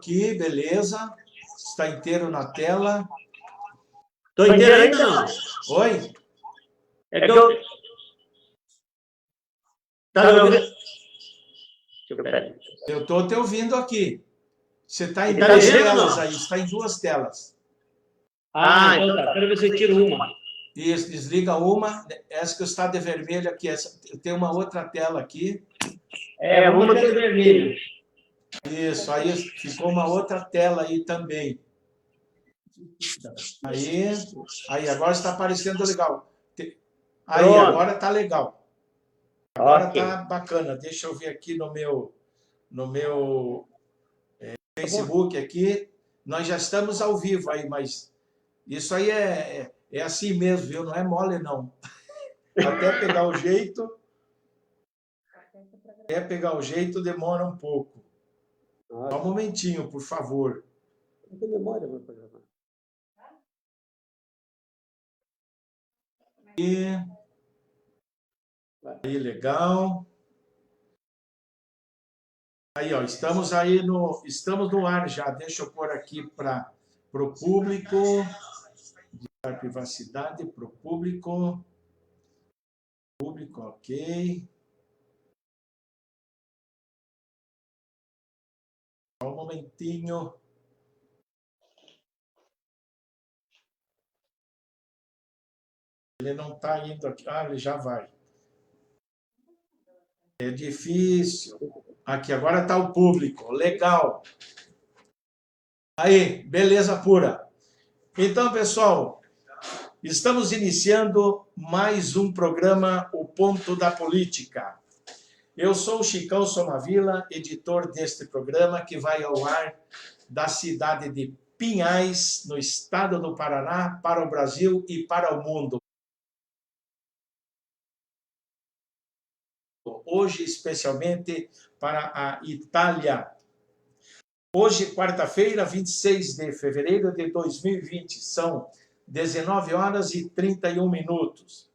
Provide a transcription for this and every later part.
aqui, beleza? Está inteiro na tela. Estou inteiro ainda não? Oi? É que eu... Tá me ouvindo? Deixa eu ver. Eu estou te ouvindo aqui. Você está em Tá duas vendo, telas não? aí, está em duas telas. Então tá. Quero ver se eu tiro uma. Isso, desliga uma. Essa que está de vermelho aqui. Tem uma outra tela aqui. Vamos manter o vermelho. Isso, aí ficou uma outra tela aí também. Aí agora está aparecendo legal. Aí, Pronto. agora está legal. Agora Ok. está bacana. Deixa eu ver aqui no meu Facebook aqui. Nós já estamos ao vivo aí, mas isso aí é assim mesmo, viu? Não é mole, não. Até pegar o jeito, demora um pouco. Só um momentinho, por favor. Não tem memória para programar. Aí, legal. Aí, ó, estamos no ar já. Deixa eu pôr aqui para o público. Dar privacidade para o público. Público, ok. Só um momentinho. Ele não está indo aqui. Ah, ele já vai. É difícil. Aqui, agora está o público. Legal. Aí, beleza pura. Então, pessoal, estamos iniciando mais um programa, O Ponto da Política. Eu sou o Chicão Somavila, editor deste programa, que vai ao ar da cidade de Pinhais, no estado do Paraná, para o Brasil e para o mundo. Hoje, especialmente para a Itália. Hoje, quarta-feira, 26 de fevereiro de 2020, são 19 horas e 31 minutos.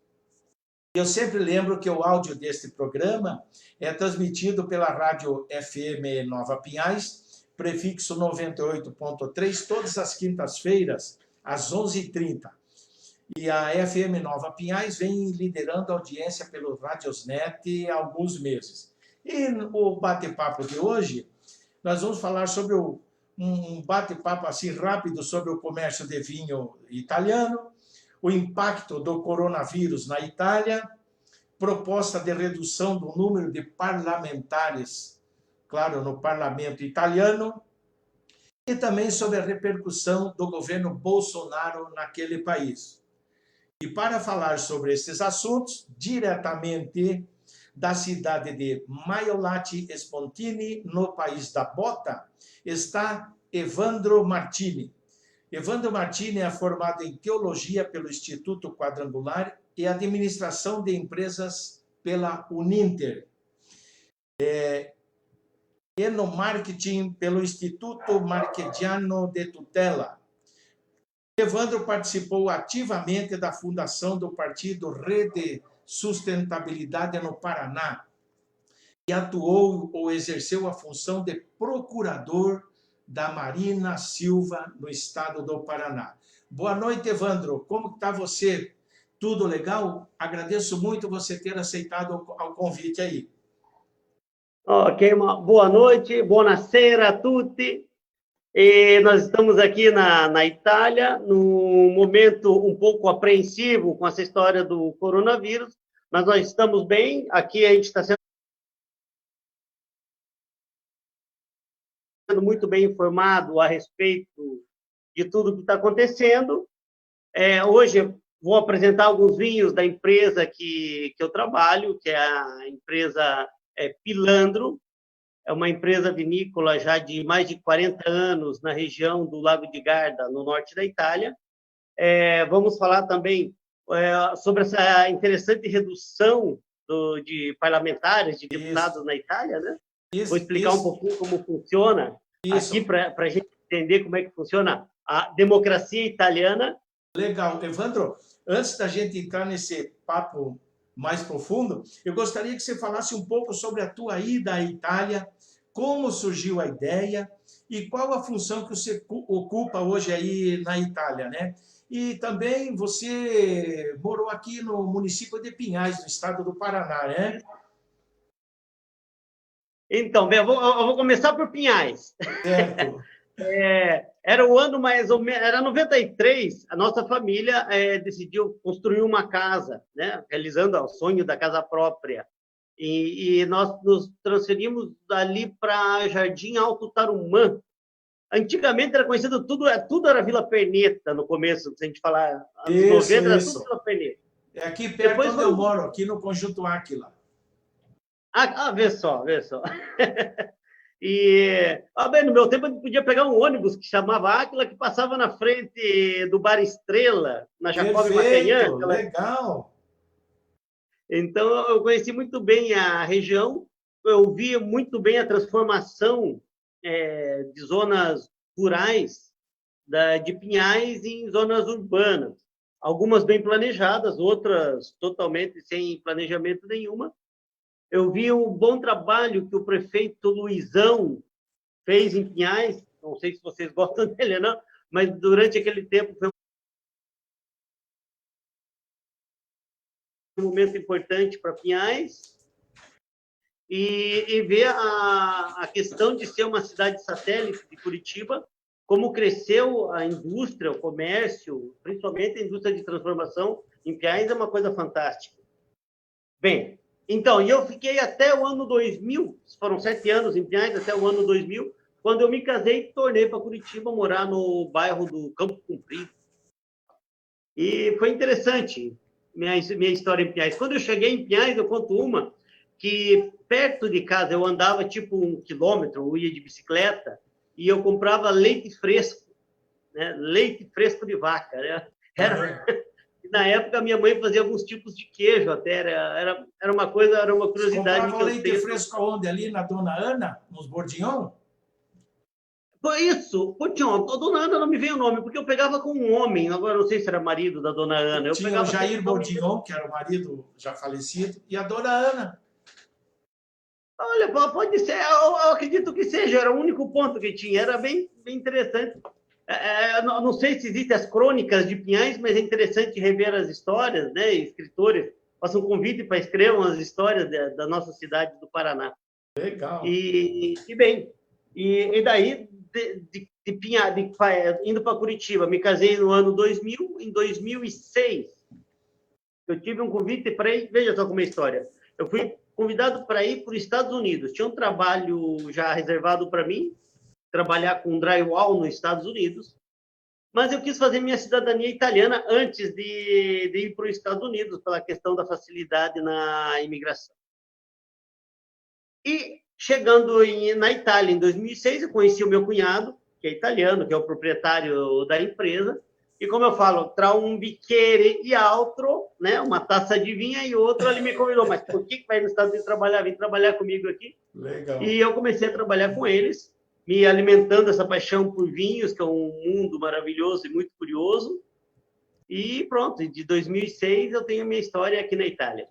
Eu sempre lembro que o áudio deste programa é transmitido pela rádio FM Nova Pinhais, prefixo 98.3, todas as quintas-feiras, às 11h30. E a FM Nova Pinhais vem liderando a audiência pelo Radiosnet há alguns meses. E o bate-papo de hoje, nós vamos falar sobre um bate-papo assim rápido sobre o comércio de vinho italiano, o impacto do coronavírus na Itália, proposta de redução do número de parlamentares, claro, no parlamento italiano, e também sobre a repercussão do governo Bolsonaro naquele país. E para falar sobre esses assuntos, diretamente da cidade de Maiolati Spontini, no país da Bota, está Evandro Martini. Evandro Martini é formado em Teologia pelo Instituto Quadrangular e Administração de Empresas pela Uninter. E no Marketing pelo Instituto Marquesiano de Tutela. Evandro participou ativamente da fundação do partido Rede Sustentabilidade no Paraná e atuou ou exerceu a função de procurador da Marina Silva no estado do Paraná. Boa noite, Evandro. Como está você? Tudo legal? Agradeço muito você ter aceitado o convite aí. Ok, boa noite, buonasera a tutti. E nós estamos aqui na Itália, num momento um pouco apreensivo com essa história do coronavírus, mas nós estamos bem. Aqui a gente está sendo muito bem informado a respeito de tudo que está acontecendo. Hoje eu vou apresentar alguns vinhos da empresa que eu trabalho, que é a empresa Pilandro. É uma empresa vinícola já de mais de 40 anos na região do Lago de Garda, no norte da Itália. Vamos falar também sobre essa interessante redução de parlamentares, de deputados na Itália, né? Vou explicar um pouquinho como funciona aqui para a gente entender como é que funciona a democracia italiana. Legal. Evandro, antes da gente entrar nesse papo mais profundo, eu gostaria que você falasse um pouco sobre a tua ida à Itália, como surgiu a ideia e qual a função que você ocupa hoje aí na Itália, né? E também você morou aqui no município de Pinhais, no estado do Paraná, né? Então, bem, eu vou começar por Pinhais. Certo. Era o ano mais ou menos, era 93, a nossa família decidiu construir uma casa, né? Realizando o sonho da casa própria. E nós nos transferimos dali para Jardim Alto Tarumã. Antigamente era conhecido, tudo era Vila Perneta no começo, se a gente falar anos 90, era tudo Isso. Vila Perneta. É aqui perto Depois onde eu foram. moro, aqui no Conjunto Áquila. Vê só, vê só. Bem, no meu tempo, a gente podia pegar um ônibus que chamava Áquila, que passava na frente do Bar Estrela, na Jacob Macanhã. Perfeito, legal. Então, eu conheci muito bem a região, eu vi muito bem a transformação de zonas rurais de Pinhais em zonas urbanas. Algumas bem planejadas, outras totalmente sem planejamento nenhuma. Eu vi o bom trabalho que o prefeito Luizão fez em Pinhais, não sei se vocês gostam dele, não, mas durante aquele tempo foi um momento importante para Pinhais, e ver a questão de ser uma cidade satélite de Curitiba, como cresceu a indústria, o comércio, principalmente a indústria de transformação em Pinhais, é uma coisa fantástica. Bem, então, eu fiquei até o ano 2000, foram 7 anos em Pinhais, até o ano 2000, quando eu me casei, tornei para Curitiba, morar no bairro do Campo Comprido. E foi interessante minha história em Pinhais. Quando eu cheguei em Pinhais, eu conto uma, que perto de casa eu andava tipo 1 quilômetro, eu ia de bicicleta, e eu comprava leite fresco, né? Leite fresco de vaca, né? Na época, minha mãe fazia alguns tipos de queijo, até era uma coisa, era uma Você curiosidade comprava que eu leite tenho. fresco aonde? Ali na Dona Ana, nos Bordinhão? Foi isso, Putinho, a dona Ana não me veio o nome, porque eu pegava com um homem, agora não sei se era marido da dona Ana, eu Tinha o pegava sempre Jair com alguém. Bordinhon, que era o marido já falecido, e a Dona Ana. Olha, pode ser, eu acredito que seja, era o único ponto que tinha, era bem, bem interessante. Não sei se existem as crônicas de Pinhais, mas é interessante rever as histórias, né? Escritores façam um convite para escrevam as histórias da nossa cidade do Paraná. Legal. Bem, e daí, indo para Curitiba, me casei no ano 2000, em 2006, eu tive um convite para ir, veja só como é a história, eu fui convidado para ir para os Estados Unidos, tinha um trabalho já reservado para mim, trabalhar com drywall nos Estados Unidos, mas eu quis fazer minha cidadania italiana antes de ir para os Estados Unidos, pela questão da facilidade na imigração. E chegando na Itália em 2006, eu conheci o meu cunhado, que é italiano, que é o proprietário da empresa, e como eu falo, tra um bicchiere e altro, né, uma taça de vinho e outro, ele me convidou, mas por que vai nos Estados Unidos trabalhar? Vem trabalhar comigo aqui. Legal. E eu comecei a trabalhar com eles, me alimentando essa paixão por vinhos, que é um mundo maravilhoso e muito curioso. E pronto, de 2006 eu tenho a minha história aqui na Itália.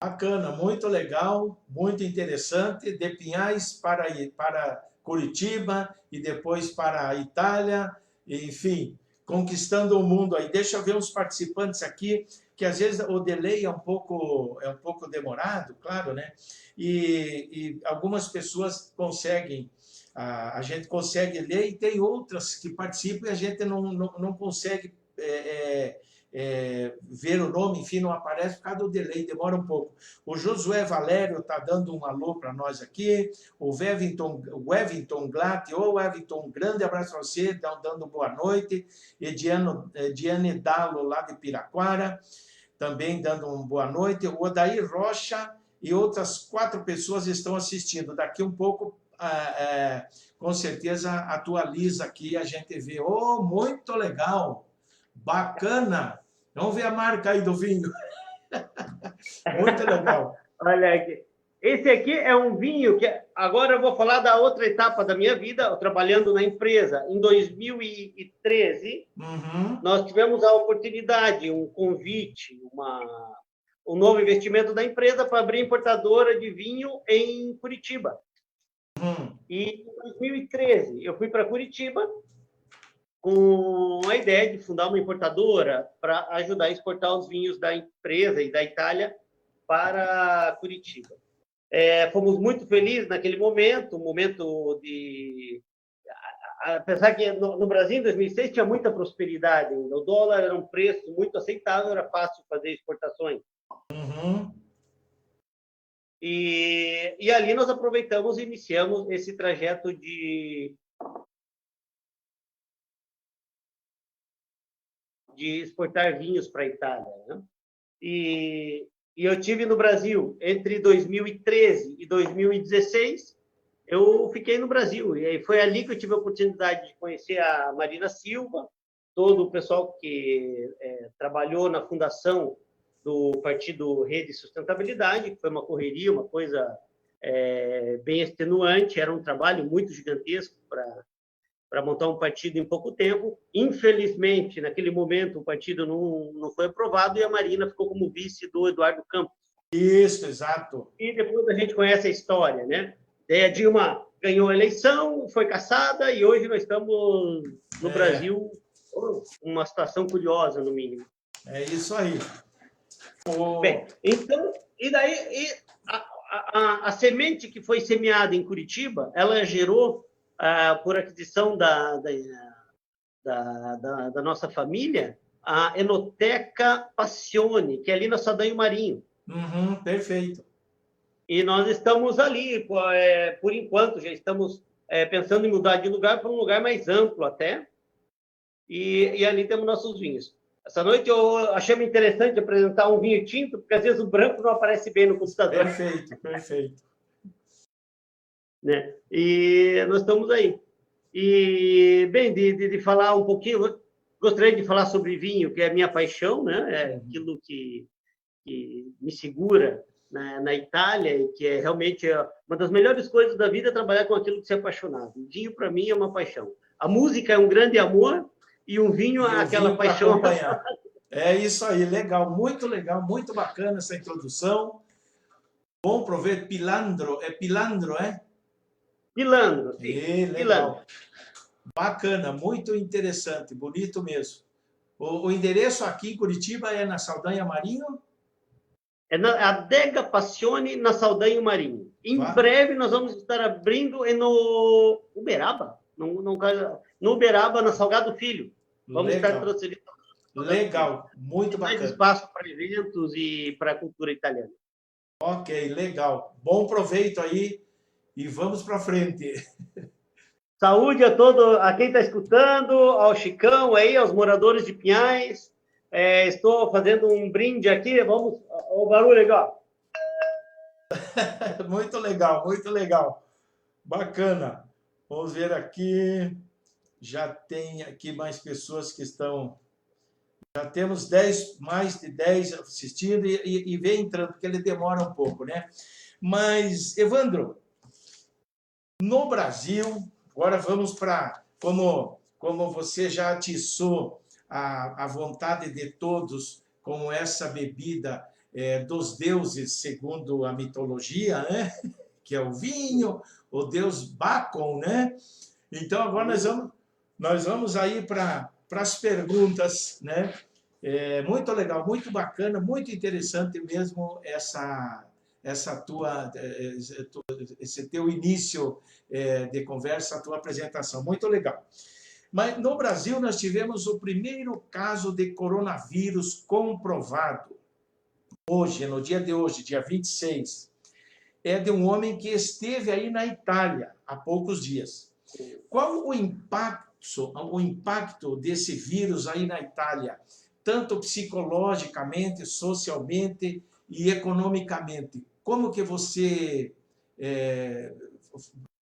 Bacana, muito legal, muito interessante. De Pinhais para Curitiba e depois para a Itália, enfim, conquistando o mundo aí. Deixa eu ver os participantes aqui, que às vezes o delay é um pouco demorado, claro, né? E algumas pessoas conseguem, a gente consegue ler e tem outras que participam e a gente não consegue. Ver o nome, enfim, não aparece por causa do delay, demora um pouco. O Josué Valério está dando um alô para nós aqui, o Wevington Glatt, ô Wevington, um grande abraço para você, dando boa noite, Diane Dalo, lá de Piraquara, também dando uma boa noite, o Odair Rocha e outras 4 pessoas estão assistindo, daqui um pouco, com certeza, atualiza aqui, a gente vê, muito legal, bacana. Vamos ver a marca aí do vinho. Muito legal. Olha aqui. Esse aqui é um vinho que agora eu vou falar da outra etapa da minha vida, trabalhando na empresa. Em 2013, nós tivemos a oportunidade, um convite, um novo investimento da empresa para abrir importadora de vinho em Curitiba. E em 2013 eu fui para Curitiba com a ideia de fundar uma importadora para ajudar a exportar os vinhos da empresa e da Itália para Curitiba. Fomos muito felizes naquele momento, um momento de... Apesar que no Brasil, em 2006, tinha muita prosperidade, o dólar era um preço muito aceitável, era fácil fazer exportações. Uhum. E ali nós aproveitamos e iniciamos esse trajeto de exportar vinhos para a Itália, né? E eu tive no Brasil entre 2013 e 2016, eu fiquei no Brasil. E aí foi ali que eu tive a oportunidade de conhecer a Marina Silva, todo o pessoal que trabalhou na fundação do Partido Rede e Sustentabilidade, que foi uma correria, uma coisa bem extenuante, era um trabalho muito gigantesco para montar um partido em pouco tempo. Infelizmente, naquele momento, o partido não foi aprovado e a Marina ficou como vice do Eduardo Campos. Isso, exato. E depois a gente conhece a história, né? Daí a Dilma ganhou a eleição, foi cassada e hoje nós estamos no Brasil, uma situação curiosa, no mínimo. É isso aí. Bem, então, e daí a semente que foi semeada em Curitiba, ela gerou, por aquisição da nossa família, a Enoteca Passione, que é ali na Saldanha Marinho. Uhum, perfeito. E nós estamos ali, por enquanto, já estamos pensando em mudar de lugar para um lugar mais amplo até, e ali temos nossos vinhos. Essa noite eu achei interessante apresentar um vinho tinto, porque às vezes o branco não aparece bem no computador. Perfeito, perfeito. Né? E nós estamos aí. E, bem, de falar um pouquinho, gostaria de falar sobre vinho, que é a minha paixão, né? É aquilo que me segura na Itália e que é realmente uma das melhores coisas da vida, é trabalhar com aquilo que você é apaixonado. O vinho, para mim, é uma paixão. A música é um grande amor e o vinho é aquela paixão. Acompanhar. É isso aí, legal, muito bacana essa introdução. Bom proveito, Pilandro, Pilandro, é? Pilandro, sim. Legal. Pilandro. Bacana, muito interessante, bonito mesmo. O endereço aqui em Curitiba é na Saldanha Marinho? É na Adega Passione, na Saldanha Marinho. Em breve nós vamos estar abrindo no Uberaba, no Uberaba, na Salgado Filho. Vamos estar transferindo. Legal, muito bacana. Mais espaço para eventos e para a cultura italiana. Ok, legal. Bom proveito aí e vamos para frente. Saúde a quem está escutando, ao Chicão aí, aos moradores de Pinhais. Estou fazendo um brinde aqui, vamos, o barulho legal. Muito legal, muito legal. Bacana. Vamos ver aqui. Já tem aqui mais pessoas que estão... Já temos mais de 10 assistindo e vem entrando, porque ele demora um pouco, né? Mas, Evandro, no Brasil, agora vamos para... Como você já atiçou a vontade de todos com essa bebida dos deuses, segundo a mitologia, né? Que é o vinho, o deus Bacon, né? Então, agora nós vamos aí para as perguntas, né? Muito legal, muito bacana, muito interessante mesmo esse teu início de conversa, a tua apresentação, muito legal. Mas no Brasil nós tivemos o primeiro caso de coronavírus comprovado. Hoje, no dia de hoje, dia 26, é de um homem que esteve aí na Itália há poucos dias. Qual o impacto desse vírus aí na Itália, tanto psicologicamente, socialmente e economicamente? Como que você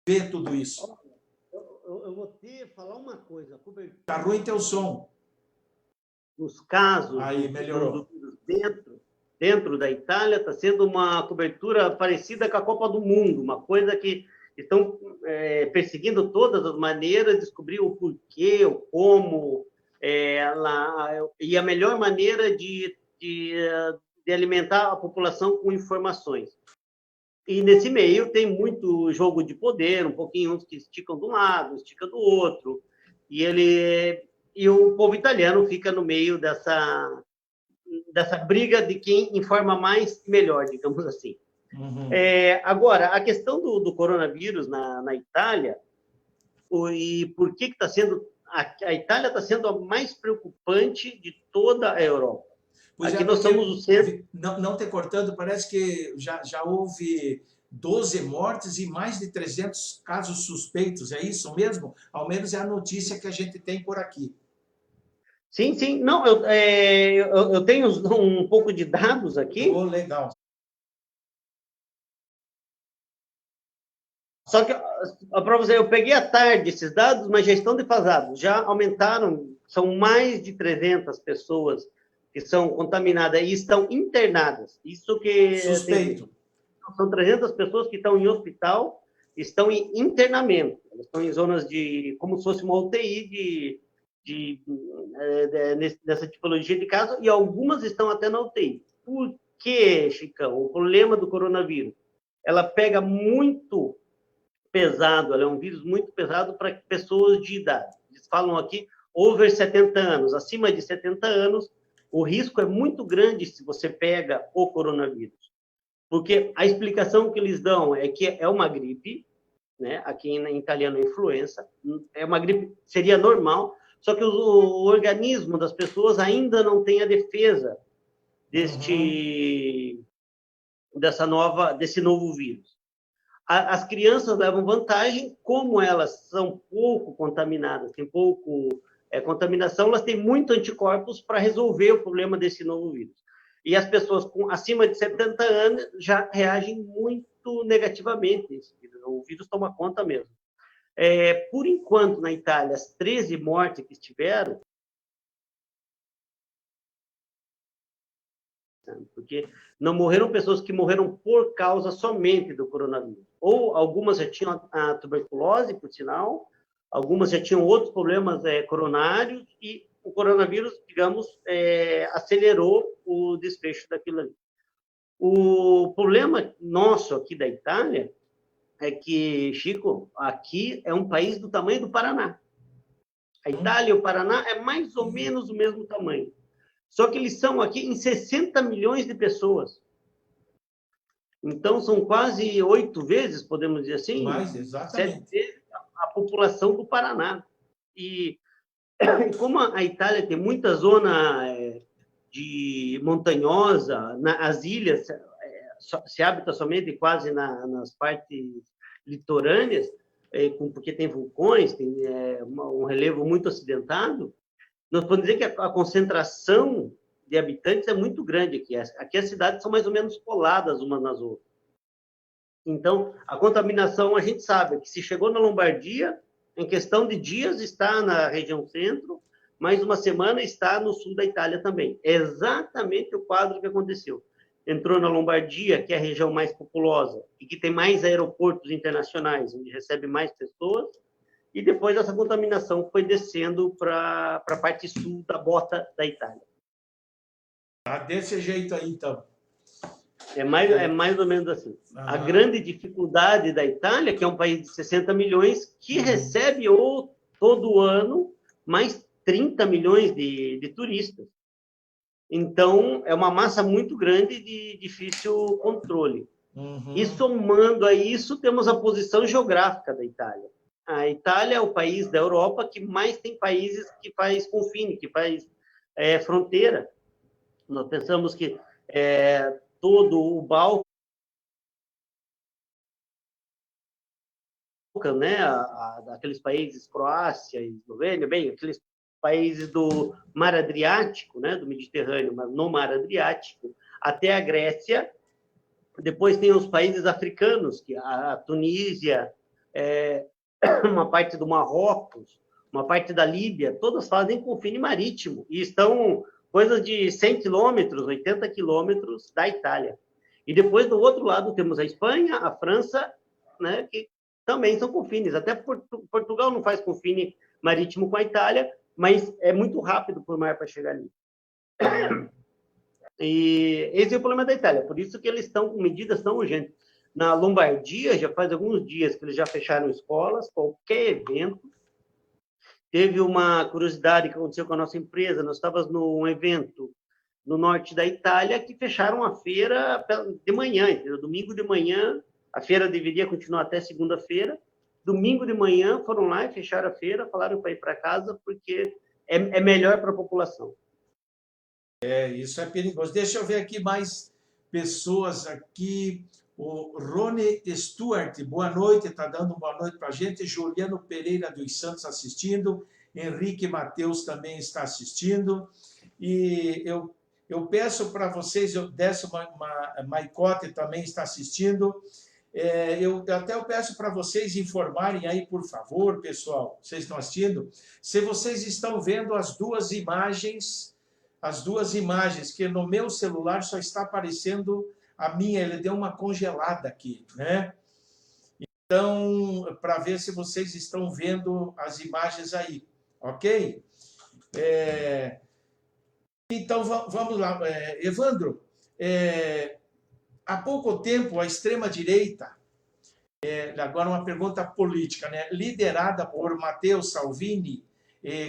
vê tudo isso? Eu vou te falar uma coisa. Está ruim teu som. Nos casos aí, melhorou. Dentro da Itália, está sendo uma cobertura parecida com a Copa do Mundo, uma coisa que estão perseguindo todas as maneiras, descobrir o porquê, o como, e a melhor maneira de alimentar a população com informações. E nesse meio tem muito jogo de poder, um pouquinho uns que esticam de um lado, esticam do outro. E o povo italiano fica no meio dessa briga de quem informa mais melhor, digamos assim. Uhum. Agora, a questão do coronavírus na Itália, e por que está sendo... A Itália está sendo a mais preocupante de toda a Europa. Pois aqui é, nós somos o centro... Não te cortando, parece que já houve 12 mortes e mais de 300 casos suspeitos, é isso mesmo? Ao menos é a notícia que a gente tem por aqui. Sim, sim. Não, eu tenho um pouco de dados aqui. Oh, legal. Só que, para você, eu peguei à tarde esses dados, mas já estão defasados. Já aumentaram, são mais de 300 pessoas que são contaminadas e estão internadas. Isso que... Suspeito. São 300 pessoas que estão em hospital, estão em internamento. Elas estão em zonas como se fosse uma UTI dessa tipologia de caso, e algumas estão até na UTI. Por quê, Chicão? O problema do coronavírus, ela pega muito pesado, ela é um vírus muito pesado para pessoas de idade. Eles falam aqui over 70 anos, acima de 70 anos, o risco é muito grande se você pega o coronavírus. Porque a explicação que eles dão é que é uma gripe, né? Aqui em italiano é influenza, é uma gripe, seria normal, só que o organismo das pessoas ainda não tem a defesa desse novo vírus. As crianças levam vantagem, como elas são pouco contaminadas, tem pouco contaminação, elas têm muito anticorpos para resolver o problema desse novo vírus. E as pessoas acima de 70 anos já reagem muito negativamente. O vírus toma conta mesmo. Por enquanto, na Itália, as 13 mortes que estiveram, porque não morreram pessoas que morreram por causa somente do coronavírus. Ou algumas já tinham a tuberculose, por sinal, algumas já tinham outros problemas coronários, e o coronavírus, digamos, acelerou o desfecho daquilo ali. O problema nosso aqui da Itália é que, Chico, aqui é um país do tamanho do Paraná. A Itália e o Paraná é mais ou menos o mesmo tamanho. Só que eles são aqui em 60 milhões de pessoas. Então, são quase 8 vezes, podemos dizer assim, mais exatamente 7 vezes a população do Paraná. E como a Itália tem muita zona de montanhosa, as ilhas se habita somente quase nas partes litorâneas, porque tem vulcões, tem um relevo muito acidentado, nós podemos dizer que a concentração de habitantes é muito grande aqui. Aqui as cidades são mais ou menos coladas umas nas outras. Então, a contaminação, a gente sabe que se chegou na Lombardia, em questão de dias está na região centro, mais uma semana está no sul da Itália também. É exatamente o quadro que aconteceu. Entrou na Lombardia, que é a região mais populosa e que tem mais aeroportos internacionais, onde recebe mais pessoas, e depois essa contaminação foi descendo para a parte sul da bota da Itália. Ah, desse jeito aí, então. É mais ou menos assim. A grande dificuldade da Itália, que é um país de 60 milhões, que recebe todo ano mais 30 milhões de turistas. Então, é uma massa muito grande de difícil controle. E somando a isso, temos a posição geográfica da Itália. A Itália é o país da Europa que mais tem países que faz confine, que faz fronteira. Nós pensamos que todo o Balcão, né, aqueles países, Croácia e Eslovênia, bem, aqueles países do Mar Adriático, né, do Mediterrâneo, mas no Mar Adriático, até a Grécia. Depois tem os países africanos, que a Tunísia, uma parte do Marrocos, uma parte da Líbia, todas fazem confine marítimo e estão coisas de 100 quilômetros, 80 quilômetros da Itália. E depois, do outro lado, temos a Espanha, a França, né, que também são confines. Até Portugal não faz confine marítimo com a Itália, mas é muito rápido por mar para chegar ali. E esse é o problema da Itália, por isso que eles estão com medidas tão urgentes. Na Lombardia, já faz alguns dias que eles já fecharam escolas, qualquer evento. Teve uma curiosidade que aconteceu com a nossa empresa, nós estávamos num evento no norte da Itália que fecharam a feira de manhã, entendeu? Domingo de manhã, a feira deveria continuar até segunda-feira, domingo de manhã foram lá e fecharam a feira, falaram para ir para casa porque é melhor para a população. Isso é perigoso. Deixa eu ver aqui mais pessoas aqui. O Rony Stuart, boa noite, está dando boa noite para a gente. Juliano Pereira dos Santos assistindo. Henrique Matheus também está assistindo. E eu peço para vocês, o Décio Maicote também está assistindo. Eu peço para vocês informarem aí, por favor, pessoal, vocês estão assistindo, se vocês estão vendo as duas imagens, que no meu celular só está aparecendo a minha, ele deu uma congelada aqui, né? Então, para ver se vocês estão vendo as imagens aí, ok? Então, vamos lá. Evandro, há pouco tempo, a extrema-direita, agora uma pergunta política, né? Liderada por Matteo Salvini,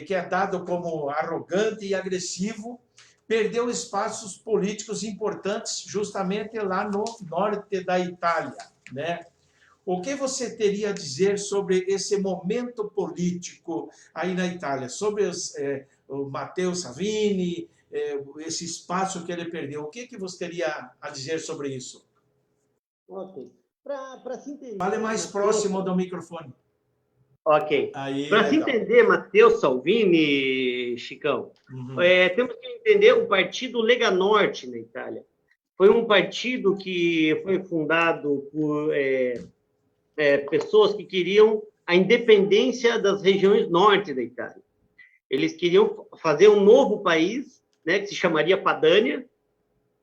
que é dado como arrogante e agressivo, perdeu espaços políticos importantes justamente lá no norte da Itália, né? O que você teria a dizer sobre esse momento político aí na Itália, sobre o Matteo Salvini, esse espaço que ele perdeu? O que você teria a dizer sobre isso? Ok. Para se entender... Fale mais próximo do microfone. Ok. Para se entender Matteo Salvini, Chicão, temos que entender o partido Lega Norte na Itália. Foi um partido que foi fundado por pessoas que queriam a independência das regiões norte da Itália. Eles queriam fazer um novo país, né, que se chamaria Padania,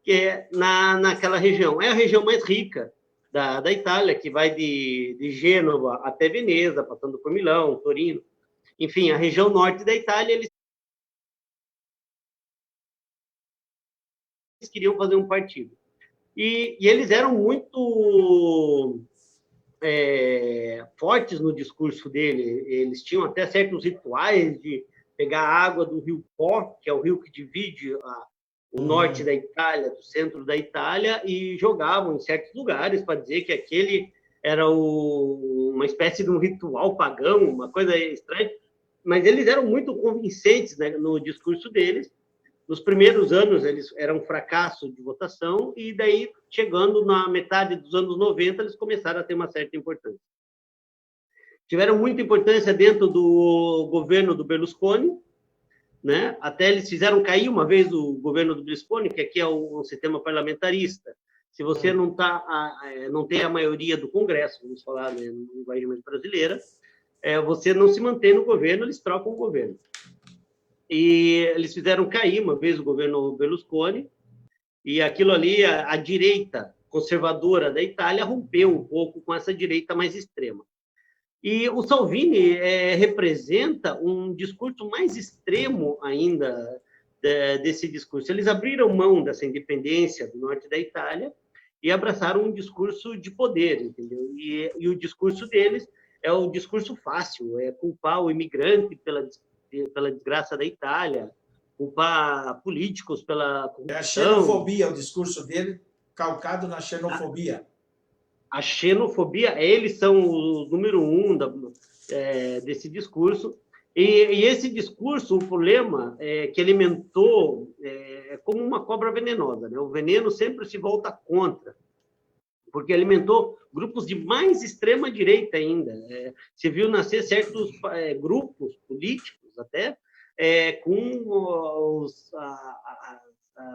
que é naquela região. É a região mais rica da Itália, que vai de Gênova até Veneza, passando por Milão, Torino. Enfim, a região norte da Itália, eles queriam fazer um partido. E eles eram muito fortes no discurso dele. Eles tinham até certos rituais de pegar a água do rio Po, que é o rio que divide o norte da Itália, do centro da Itália, e jogavam em certos lugares para dizer que aquele era uma espécie de um ritual pagão, uma coisa estranha. Mas eles eram muito convincentes, né, no discurso deles. Nos primeiros anos, eles eram um fracasso de votação, e daí, chegando na metade dos anos 90, eles começaram a ter uma certa importância. Tiveram muita importância dentro do governo do Berlusconi, né? Até eles fizeram cair uma vez o governo do Berlusconi, que aqui é um sistema parlamentarista. Se você não tem a maioria do Congresso, vamos falar, né, no linguagem mais brasileira, você não se mantém no governo, eles trocam o governo. E eles fizeram cair uma vez o governo Berlusconi, e aquilo ali, a direita conservadora da Itália rompeu um pouco com essa direita mais extrema. E o Salvini representa um discurso mais extremo ainda desse discurso. Eles abriram mão dessa independência do norte da Itália e abraçaram um discurso de poder, entendeu? E o discurso deles é o discurso fácil, é culpar o imigrante pela desgraça da Itália, culpar políticos pela corrupção. É a xenofobia, o discurso dele, calcado na xenofobia. A xenofobia, eles são o número 1 desse discurso. E esse discurso, o problema é que alimentou como uma cobra venenosa, né? O veneno sempre se volta contra, porque alimentou grupos de mais extrema direita ainda. Se viu nascer certos grupos políticos até com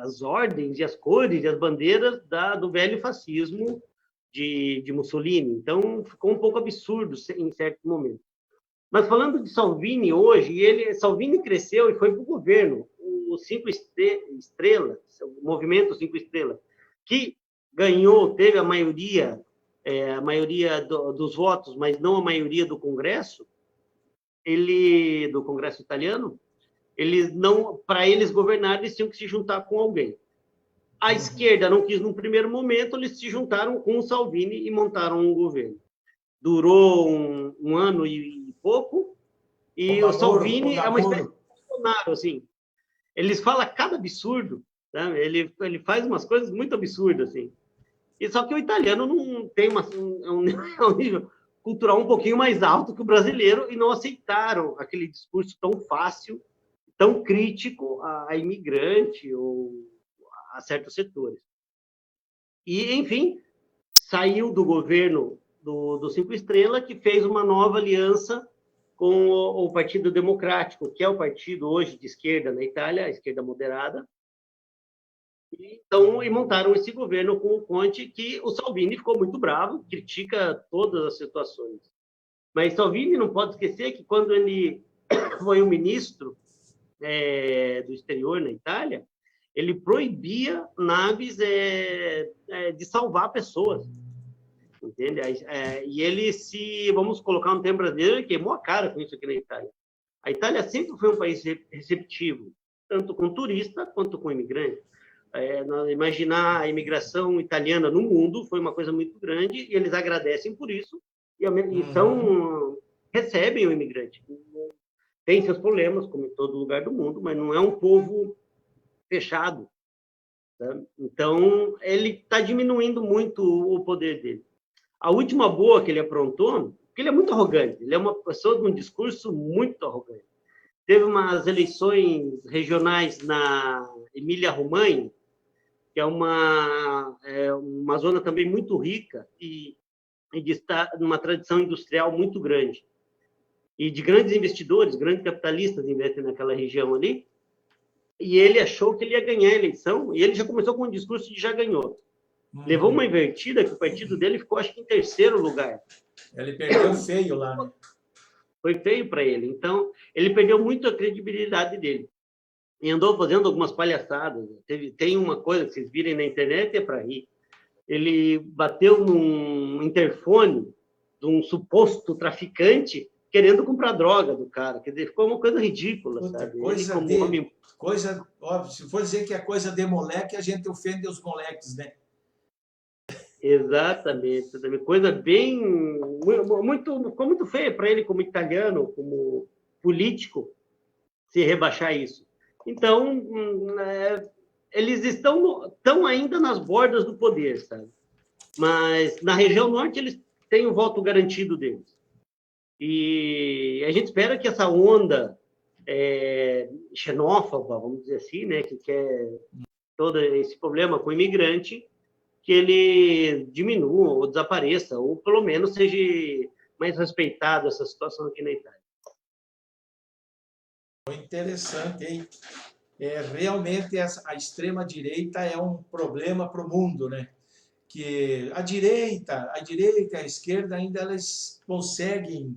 as ordens e as cores e as bandeiras do velho fascismo de Mussolini. Então, ficou um pouco absurdo em certo momento. Mas falando de Salvini hoje, Salvini cresceu e foi para o governo, o 5 Estrelas, o movimento 5 Estrelas, que ganhou, teve a maioria dos votos, mas não a maioria do Congresso, do Congresso italiano. Para eles governarem, eles tinham que se juntar com alguém. A esquerda não quis num primeiro momento, eles se juntaram com o Salvini e montaram um governo. Durou um ano e pouco, e o Salvini é uma espécie de Bolsonaro, assim. Eles falam cada absurdo, né? Ele faz umas coisas muito absurdas, assim. E só que o italiano não tem um nível cultural um pouquinho mais alto que o brasileiro e não aceitaram aquele discurso tão fácil, tão crítico a imigrante ou a certos setores. E, enfim, saiu do governo do Cinco Estrelas, que fez uma nova aliança com o Partido Democrático, que é o partido hoje de esquerda na Itália, a esquerda moderada. Então, e montaram esse governo com o Conte, que o Salvini ficou muito bravo, critica todas as situações. Mas Salvini não pode esquecer que quando ele foi o ministro do exterior na Itália, ele proibia naves de salvar pessoas, entende? E ele vamos colocar um termo brasileiro, ele queimou a cara com isso aqui na Itália. A Itália sempre foi um país receptivo, tanto com turista quanto com imigrante. Imaginar a imigração italiana no mundo foi uma coisa muito grande, e eles agradecem por isso, e recebem o imigrante. Tem seus problemas, como em todo lugar do mundo, mas não é um povo fechado. Tá? Então, ele está diminuindo muito o poder dele. A última boa que ele aprontou, porque ele é muito arrogante, ele é uma pessoa de um discurso muito arrogante. Teve umas eleições regionais na Emília-Romanha, que é uma zona também muito rica e está numa tradição industrial muito grande. E de grandes investidores, grandes capitalistas investem naquela região ali, e ele achou que ele ia ganhar a eleição, e ele já começou com um discurso de já ganhou. Levou uma invertida que o partido dele ficou, acho que, em terceiro lugar. Ele perdeu feio lá, né? Foi feio para ele. Então, ele perdeu muito a credibilidade dele. E andou fazendo algumas palhaçadas. Tem uma coisa que vocês virem na internet, é para rir. Ele bateu num interfone de um suposto traficante querendo comprar droga do cara. Quer dizer, ficou uma coisa ridícula, sabe? Óbvio, se for dizer que é coisa de moleque, a gente ofende os moleques, né? Exatamente. Coisa bem... ficou muito feia para ele como italiano, como político, se rebaixar isso. Então, eles estão ainda nas bordas do poder, sabe? Mas na região norte eles têm o voto garantido deles. E a gente espera que essa onda xenófoba, vamos dizer assim, né, que quer todo esse problema com o imigrante, que ele diminua ou desapareça, ou pelo menos seja mais respeitado essa situação aqui na Itália. Interessante, hein? Realmente a extrema-direita é um problema para o mundo, né? Que a direita e a esquerda ainda elas conseguem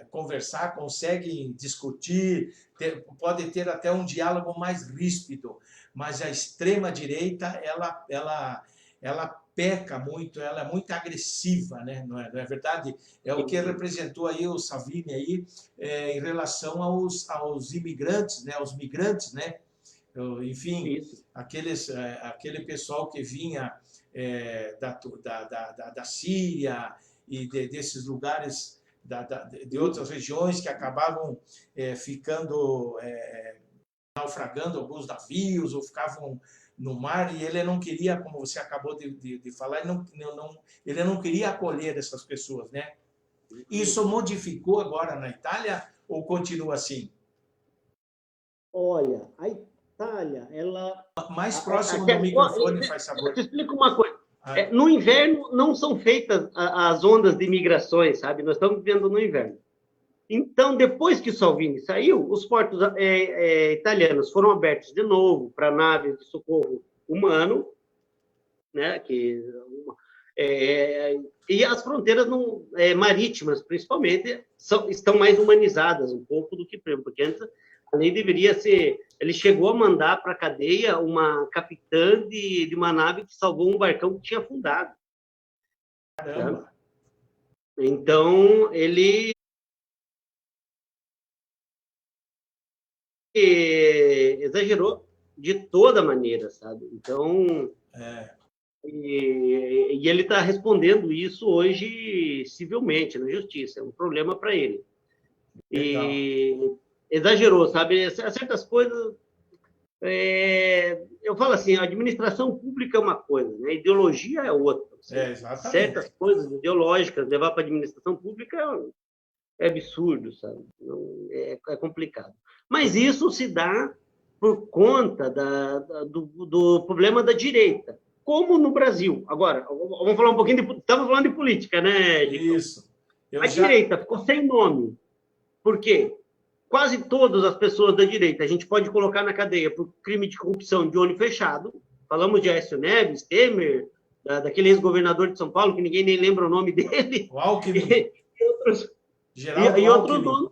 conversar, conseguem discutir, pode ter até um diálogo mais ríspido, mas a extrema-direita ela peca muito, ela é muito agressiva, né? Não é verdade? É o que representou aí o Salvini aí, em relação aos imigrantes, né? Aos migrantes, né? Enfim, aquele pessoal que vinha da Síria e desses lugares, de outras regiões que acabavam ficando, naufragando alguns navios ou ficavam no mar, e ele não queria, como você acabou de falar, ele não queria acolher essas pessoas, né? Isso modificou agora na Itália ou continua assim? Olha, a Itália, ela... Mais próximo do microfone, faz favor. Eu te explico uma coisa. No inverno não são feitas as ondas de imigrações, sabe? Nós estamos vivendo no inverno. Então, depois que o Salvini saiu, os portos italianos foram abertos de novo para naves de socorro humano, né? E as fronteiras marítimas, principalmente, estão mais humanizadas um pouco do que porque antes a lei deveria ser... Ele chegou a mandar para a cadeia uma capitã de uma nave que salvou um barcão que tinha afundado. Caramba! Tá? Então, ele exagerou de toda maneira, sabe? Então, e ele está respondendo isso hoje civilmente na justiça, é um problema para ele. Legal. E exagerou, sabe? Certas coisas, eu falo assim, a administração pública é uma coisa, né? A ideologia é outra. Assim, exatamente. certas coisas ideológicas, levar para a administração pública é absurdo, sabe? Não, é complicado. Mas isso se dá por conta do problema da direita, como no Brasil. Agora, vamos falar um pouquinho estamos falando de política, né, Gicão? Isso. Direita ficou sem nome. Por quê? Quase todas as pessoas da direita a gente pode colocar na cadeia por crime de corrupção de olho fechado. Falamos de Aécio Neves, Temer, daquele ex-governador de São Paulo, que ninguém nem lembra o nome dele. O Alckmin. E outros donos.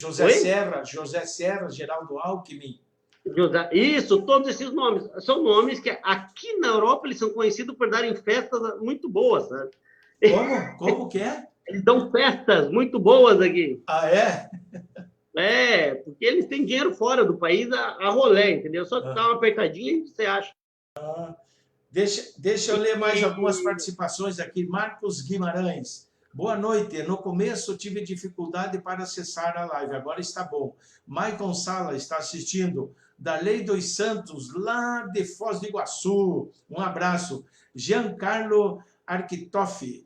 José Serra, Geraldo Alckmin. Isso, todos esses nomes. São nomes que aqui na Europa eles são conhecidos por darem festas muito boas, sabe? Como que é? Eles dão festas muito boas aqui. Ah, é? Porque eles têm dinheiro fora do país a rolê, entendeu? Só dá uma apertadinha e você acha. Deixa eu ler mais algumas participações aqui. Marcos Guimarães. Boa noite. No começo tive dificuldade para acessar a live, agora está bom. Maicon Sala está assistindo. Da Lei dos Santos, lá de Foz do Iguaçu. Um abraço. Giancarlo Arquitoff.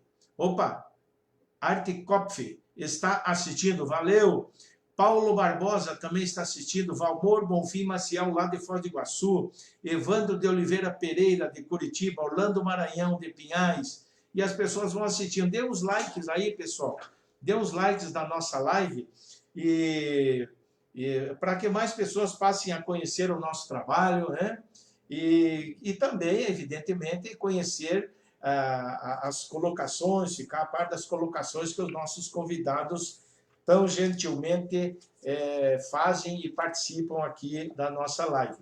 Articopf está assistindo. Valeu. Paulo Barbosa também está assistindo. Valmor Bonfim Maciel, lá de Foz do Iguaçu. Evandro de Oliveira Pereira, de Curitiba. Orlando Maranhão, de Pinhais. E as pessoas vão assistindo. Dê uns likes aí, pessoal. Dê uns likes na nossa live. E para que mais pessoas passem a conhecer o nosso trabalho, né? E também, evidentemente, conhecer as colocações, ficar a par das colocações que os nossos convidados tão gentilmente fazem e participam aqui da nossa live.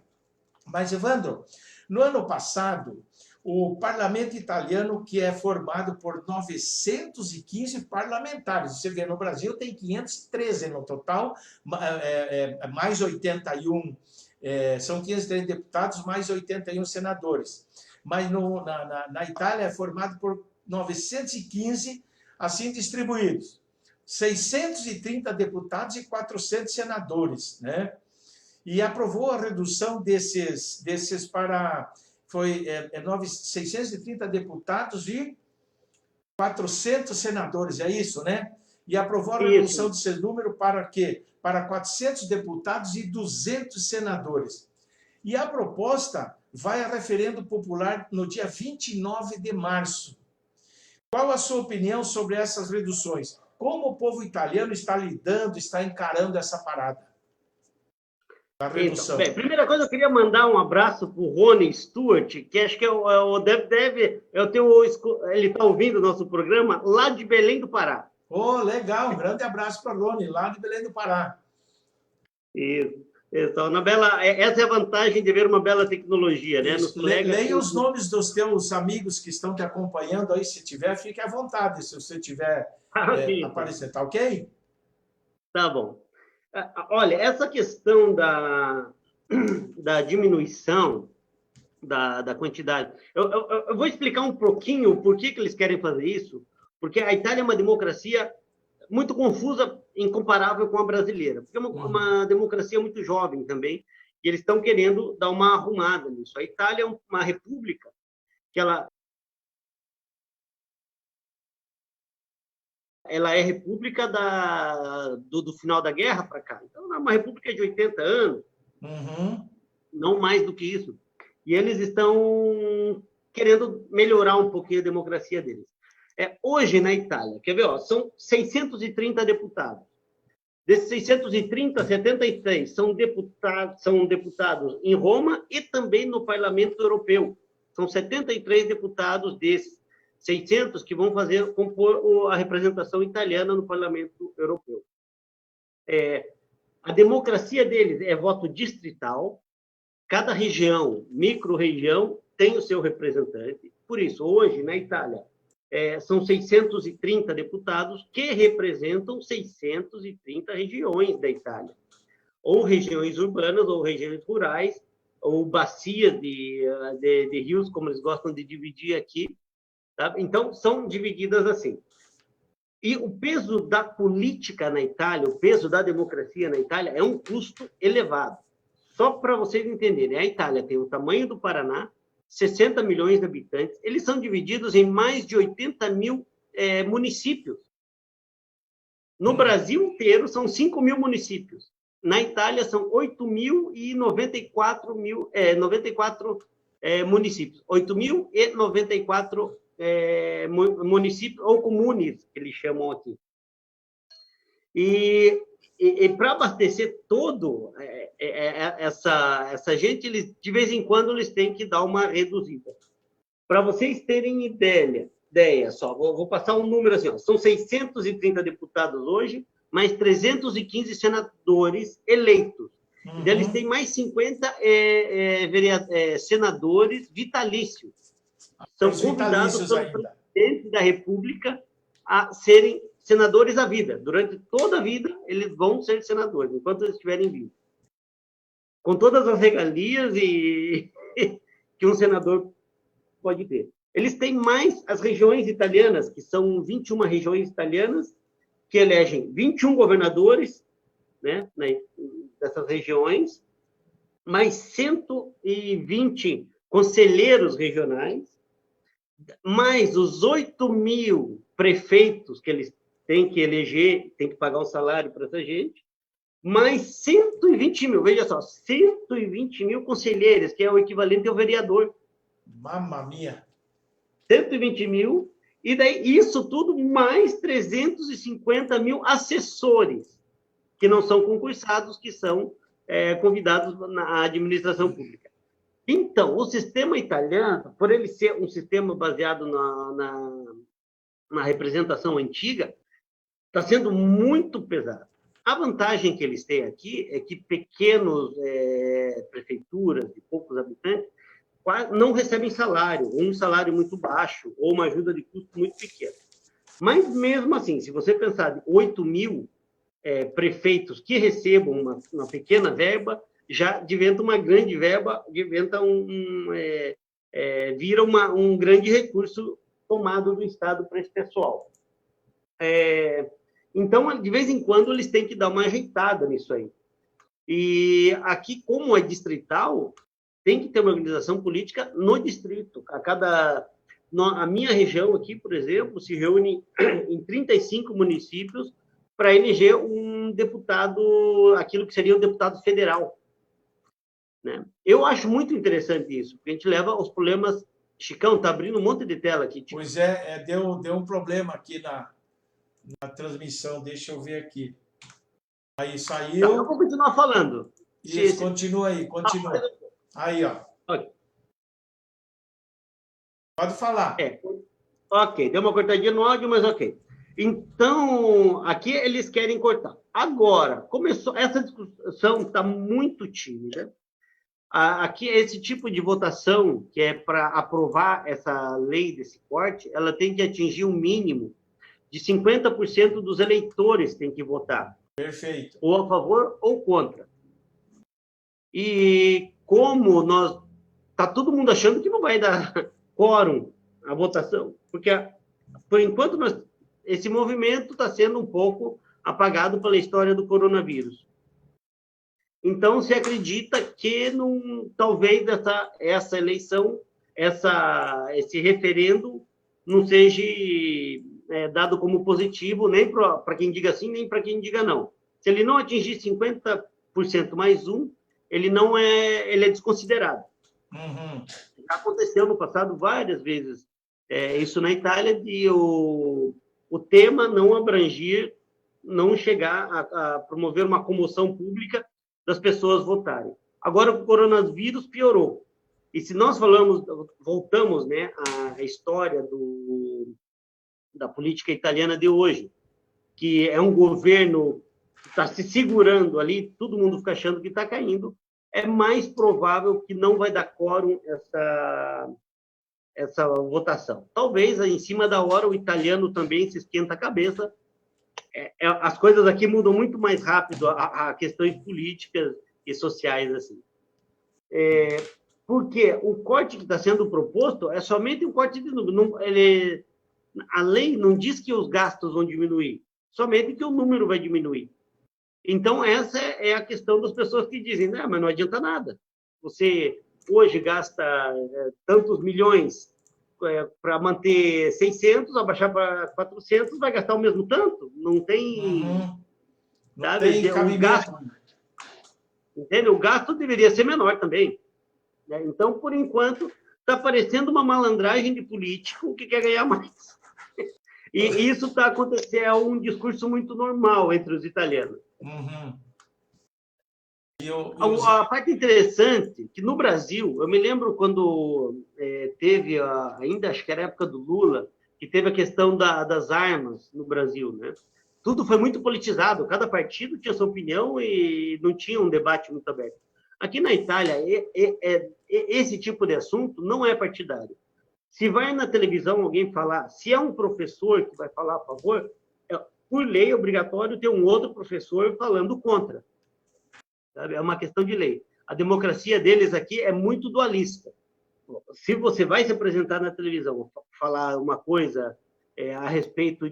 Mas, Evandro, no ano passado, o parlamento italiano, que é formado por 915 parlamentares, você vê, no Brasil tem 513 no total, mais 81, são 513 deputados, mais 81 senadores. Mas na Itália é formado por 915, assim distribuídos. 630 deputados e 400 senadores, né? E aprovou a redução desses para... Foi 630 deputados e 400 senadores, é isso, né? E aprovou a redução desse número para quê? Para 400 deputados e 200 senadores. E a proposta vai a referendo popular no dia 29 de março. Qual a sua opinião sobre essas reduções? Como o povo italiano está lidando, está encarando essa parada? Então, primeira coisa, eu queria mandar um abraço para o Rony Stewart, que acho que ele está ouvindo o nosso programa lá de Belém do Pará. Legal, um grande abraço para o Rony, lá de Belém do Pará. Isso. Essa é a vantagem de ver uma bela tecnologia, né? Leia os nomes dos teus amigos que estão te acompanhando aí, se tiver, fique à vontade, se você tiver aparecendo, tá ok? Tá bom. Olha, essa questão da diminuição da quantidade... Eu vou explicar um pouquinho por que eles querem fazer isso, porque a Itália é uma democracia muito confusa, incomparável com a brasileira, porque é uma democracia muito jovem também, e eles estão querendo dar uma arrumada nisso. A Itália é uma república que ela é república do final da guerra para cá. Então, é uma república de 80 anos, não mais do que isso. E eles estão querendo melhorar um pouquinho a democracia deles. Hoje, na Itália, quer ver? São 630 deputados. Desses 630, 76 são deputados em Roma e também no Parlamento Europeu. São 73 deputados desses 600 que vão compor a representação italiana no Parlamento Europeu. A democracia deles é voto distrital. Cada região, micro-região, tem o seu representante. Por isso, hoje, na Itália, são 630 deputados que representam 630 regiões da Itália. Ou regiões urbanas ou regiões rurais, ou bacias de rios, como eles gostam de dividir aqui. Tá? Então, são divididas assim. E o peso da política na Itália, o peso da democracia na Itália é um custo elevado. Só para vocês entenderem, a Itália tem o tamanho do Paraná, 60 milhões de habitantes, eles são divididos em mais de 80 mil municípios. No Brasil inteiro, são 5 mil municípios. Na Itália, são 8.094 municípios. 8.094 municípios, ou comunes, que eles chamam aqui. E para abastecer todo essa gente, eles, de vez em quando, eles têm que dar uma reduzida. Para vocês terem ideia só, vou passar um número assim, ó, são 630 deputados hoje, mais 315 senadores eleitos. Uhum. Eles têm mais 50 senadores vitalícios. São convidados pelo presidente da República a serem senadores à vida. Durante toda a vida, eles vão ser senadores, enquanto eles estiverem vivos. Com todas as regalias que um senador pode ter. Eles têm mais as regiões italianas, que são 21 regiões italianas, que elegem 21 governadores, né, dessas regiões, mais 120 conselheiros regionais, mais os 8.000 prefeitos que eles têm que eleger, têm que pagar um salário para essa gente, mais 120 mil, veja só, 120 mil conselheiros, que é o equivalente ao vereador. Mamma mia! 120 mil, e daí isso tudo mais 350 mil assessores, que não são concursados, que são convidados na administração pública. Então, o sistema italiano, por ele ser um sistema baseado na representação antiga, está sendo muito pesado. A vantagem que eles têm aqui é que pequenas prefeituras de poucos habitantes não recebem salário, ou um salário muito baixo, ou uma ajuda de custo muito pequena. Mas, mesmo assim, se você pensar de 8.000 prefeitos que recebam uma pequena verba, já diventa uma grande verba, vira um grande recurso tomado do Estado para esse pessoal. Então, de vez em quando, eles têm que dar uma ajeitada nisso aí. E aqui, como é distrital, tem que ter uma organização política no distrito. A minha região aqui, por exemplo, se reúne em 35 municípios para eleger um deputado, aquilo que seria um deputado federal. Né? Eu acho muito interessante isso, porque a gente leva os problemas... Chicão, está abrindo um monte de tela aqui. Tipo. Pois deu um problema aqui na transmissão, deixa eu ver aqui. Aí saiu... Então, eu vou continuar falando. Isso, continua aí, continua. Aí, ó. Okay. Pode falar. Ok, deu uma cortadinha no áudio, mas ok. Então, aqui eles querem cortar. Agora, começou, essa discussão está muito tímida. Aqui, esse tipo de votação, que é para aprovar essa lei desse corte, ela tem que atingir um mínimo de 50% dos eleitores tem que votar. Perfeito. Ou a favor ou contra. E como está todo mundo achando que não vai dar quórum a votação, porque, por enquanto, esse movimento está sendo um pouco apagado pela história do coronavírus. Então, se acredita que talvez essa eleição, esse referendo, não seja dado como positivo, nem para quem diga sim, nem para quem diga não. Se ele não atingir 50% mais um, ele é desconsiderado. Uhum. Já aconteceu no passado várias vezes isso na Itália, de o tema não abrangir, não chegar a promover uma comoção pública das pessoas votarem. Agora, o coronavírus piorou. E se nós voltamos, né, à história da política italiana de hoje, que é um governo que está se segurando ali, todo mundo fica achando que está caindo, é mais provável que não vai dar quórum essa votação. Talvez, em cima da hora, o italiano também se esquenta a cabeça. As coisas aqui mudam muito mais rápido a questões políticas e sociais, assim. Porque o corte que está sendo proposto é somente um corte de número. Não, a lei não diz que os gastos vão diminuir, somente que o número vai diminuir. Então, essa é a questão das pessoas que dizem, mas não adianta nada. Você hoje gasta tantos milhões para manter 600, abaixar para 400, vai gastar o mesmo tanto? Não tem... Não tem cabimento. O gasto deveria ser menor também. Então, por enquanto, está parecendo uma malandragem de político que quer ganhar mais. E isso está acontecendo, é um discurso muito normal entre os italianos. A parte interessante, que no Brasil, eu me lembro quando teve, ainda acho que era a época do Lula, que teve a questão das armas no Brasil, né? Tudo foi muito politizado, cada partido tinha sua opinião e não tinha um debate muito aberto. Aqui na Itália, esse tipo de assunto não é partidário. Se vai na televisão alguém falar, se é um professor que vai falar a favor, por lei é obrigatório ter um outro professor falando contra. Sabe? É uma questão de lei. A democracia deles aqui é muito dualista. Se você vai se apresentar na televisão, falar uma coisa a respeito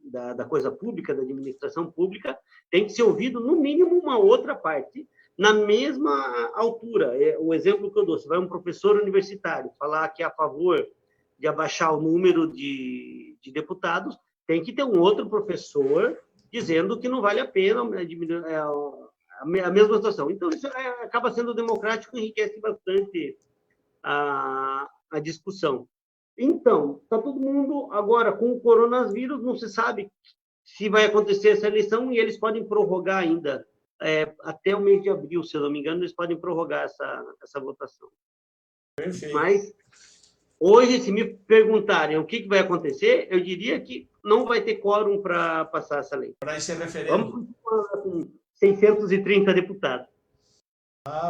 da coisa pública, da administração pública, tem que ser ouvido, no mínimo, uma outra parte, na mesma altura. O exemplo que eu dou, se vai um professor universitário falar que é a favor de abaixar o número de deputados, tem que ter um outro professor dizendo que não vale a pena diminuir a mesma situação. Então, isso acaba sendo democrático e enriquece bastante a discussão. Então, está todo mundo agora com o coronavírus, não se sabe se vai acontecer essa eleição e eles podem prorrogar ainda até o mês de abril, se eu não me engano, eles podem prorrogar essa votação. Perfeito. Mas, hoje, se me perguntarem o que vai acontecer, eu diria que não vai ter quórum para passar essa lei. Para esse referendo. Vamos com 630 deputados.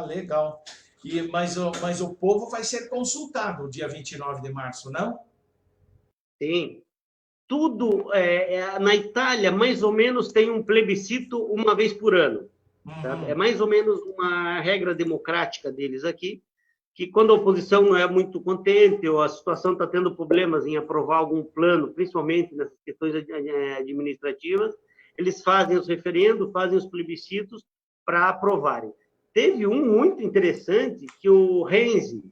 Legal. Mas o povo vai ser consultado dia 29 de março, não? Sim. Tudo, na Itália, mais ou menos, tem um plebiscito uma vez por ano. Tá? É mais ou menos uma regra democrática deles aqui, que quando a oposição não é muito contente ou a situação está tendo problemas em aprovar algum plano, principalmente nessas questões administrativas, eles fazem os referendos, fazem os plebiscitos para aprovarem. Teve um muito interessante, que o Renzi,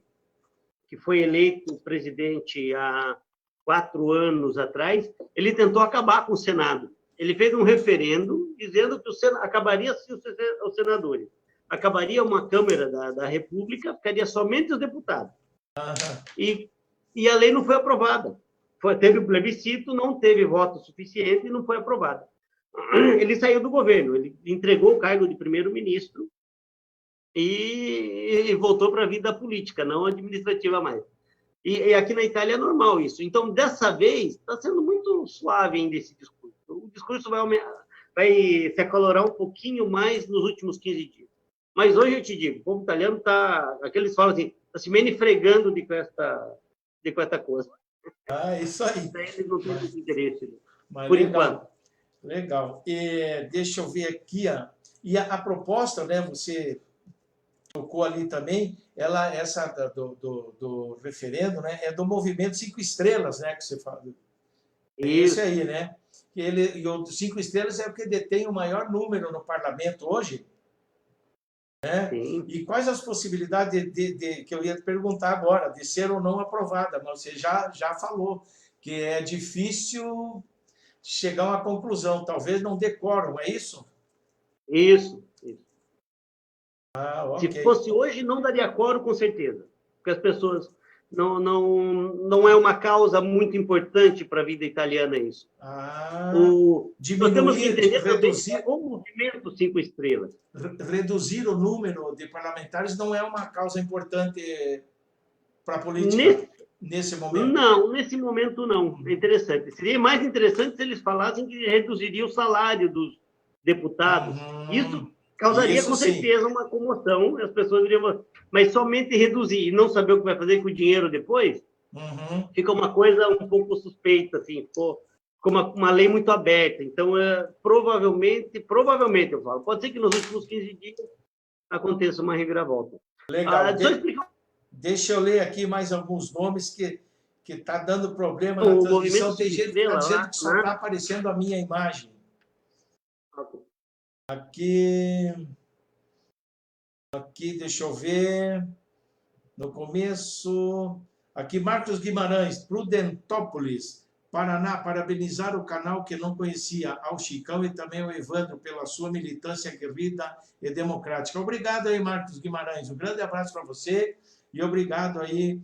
que foi eleito presidente há 4 anos atrás, ele tentou acabar com o Senado. Ele fez um referendo dizendo que acabaria-se os senadores. Acabaria uma Câmara da República, ficaria somente os deputados. E a lei não foi aprovada. Teve um plebiscito, não teve voto suficiente e não foi aprovada. Ele saiu do governo, ele entregou o cargo de primeiro-ministro e voltou para a vida política, não administrativa mais. E aqui na Itália é normal isso. Então, dessa vez, está sendo muito suave ainda esse discurso. O discurso vai se acalorar um pouquinho mais nos últimos 15 dias. Mas hoje eu te digo, o povo italiano está, aqueles falam assim, está se menefregando de com esta coisa. Isso aí. Eles não têm muito interesse, por enquanto. Legal. Deixa eu ver aqui, e a proposta, né, você tocou ali também, essa do referendo, né, é do Movimento 5 Estrelas, né, que você fala. Esse aí, né? E o 5 Estrelas é o que detém o maior número no parlamento hoje. Né? E quais as possibilidades que eu ia te perguntar agora, de ser ou não aprovada? Mas você já falou que é difícil chegar a uma conclusão, talvez não dê quórum, é isso? Isso. Okay. Se fosse hoje, não daria quórum, com certeza, porque as pessoas não é uma causa muito importante para a vida italiana isso. Diminuir, temos que entender reduzir o movimento 5 Estrelas. Reduzir o número de parlamentares não é uma causa importante para a política nesse momento? Não, nesse momento não. É interessante. Seria mais interessante se eles falassem que reduziria o salário dos deputados. Isso causaria, com certeza, uma comoção. As pessoas diriam, mas somente reduzir e não saber o que vai fazer com o dinheiro depois, fica uma coisa um pouco suspeita, assim, ficou uma lei muito aberta. Então, provavelmente, eu falo, pode ser que nos últimos 15 dias aconteça uma reviravolta. Legal. Só explicar Deixa eu ler aqui mais alguns nomes que está dando problema na o transmissão. movimento Tem gente que está Estrela dizendo lá, que só né? está aparecendo a minha imagem. Aqui, deixa eu ver. No começo, aqui Marcos Guimarães, Prudentópolis, Paraná, parabenizar o canal que não conhecia, ao Chicão e também ao Evandro pela sua militância aguerrida e democrática. Obrigado aí, Marcos Guimarães. Um grande abraço para você e obrigado aí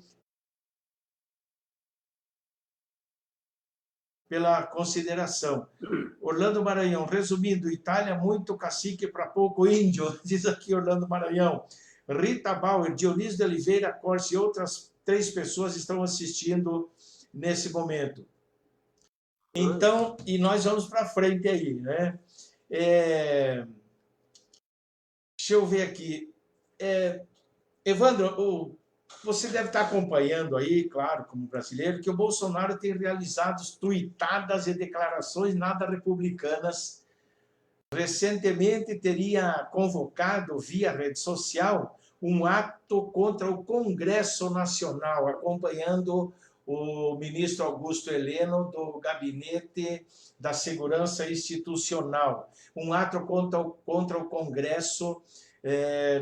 pela consideração. Orlando Maranhão, resumindo, Itália, muito cacique para pouco índio, diz aqui Orlando Maranhão. Rita Bauer, Dionísio de Oliveira Corse e outras 3 pessoas estão assistindo nesse momento. Então, e nós vamos para frente aí, né? Deixa eu ver aqui. Evandro, você deve estar acompanhando aí, claro, como brasileiro, que o Bolsonaro tem realizado tuitadas e declarações nada republicanas. Recentemente teria convocado via rede social um ato contra o Congresso Nacional, acompanhando o ministro Augusto Heleno do Gabinete da Segurança Institucional. Um ato contra o Congresso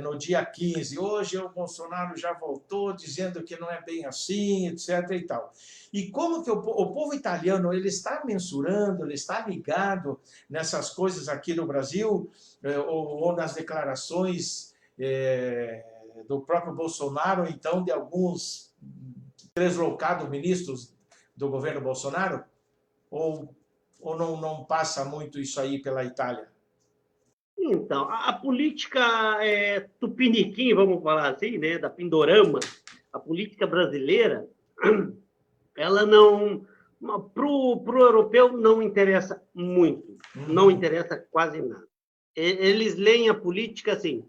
no dia 15. Hoje o Bolsonaro já voltou dizendo que não é bem assim, etc. e tal. E como que o povo italiano ele está mensurando, ele está ligado nessas coisas aqui no Brasil, ou nas declarações do próprio Bolsonaro, ou então de alguns deslocados ministros do governo Bolsonaro? Ou não passa muito isso aí pela Itália? Então, a política tupiniquim, vamos falar assim, né, da Pindorama, a política brasileira, ela não... Para o europeu não interessa muito, não interessa quase nada. Eles leem a política assim,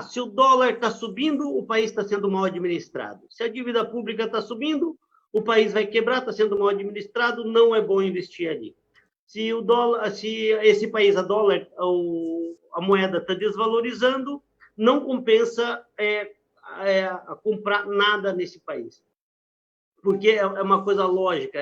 se o dólar está subindo, o país está sendo mal administrado. Se a dívida pública está subindo, o país vai quebrar, está sendo mal administrado, não é bom investir ali. Se esse país, a moeda está desvalorizando, não compensa comprar nada nesse país. Porque é uma coisa lógica,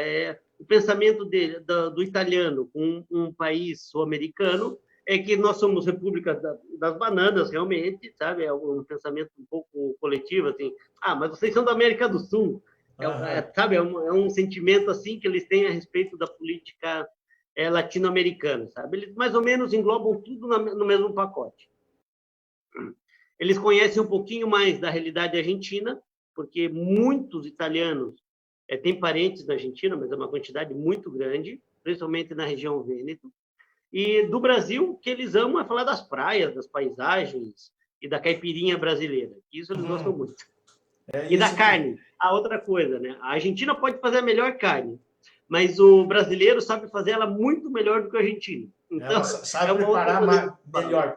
o pensamento do italiano com um país sul-americano é que nós somos república das bananas, realmente, sabe? É um pensamento um pouco coletivo, assim, mas vocês são da América do Sul, sabe? É um sentimento assim que eles têm a respeito da política latino-americana, sabe? Eles mais ou menos englobam tudo no mesmo pacote. Eles conhecem um pouquinho mais da realidade argentina, porque muitos italianos têm parentes na Argentina, mas é uma quantidade muito grande, principalmente na região Vêneto. E do Brasil, o que eles amam é falar das praias, das paisagens e da caipirinha brasileira. Isso eles gostam muito. E da carne. A outra coisa, né? A Argentina pode fazer a melhor carne, mas o brasileiro sabe fazer ela muito melhor do que o argentino. Então, ela sabe preparar melhor.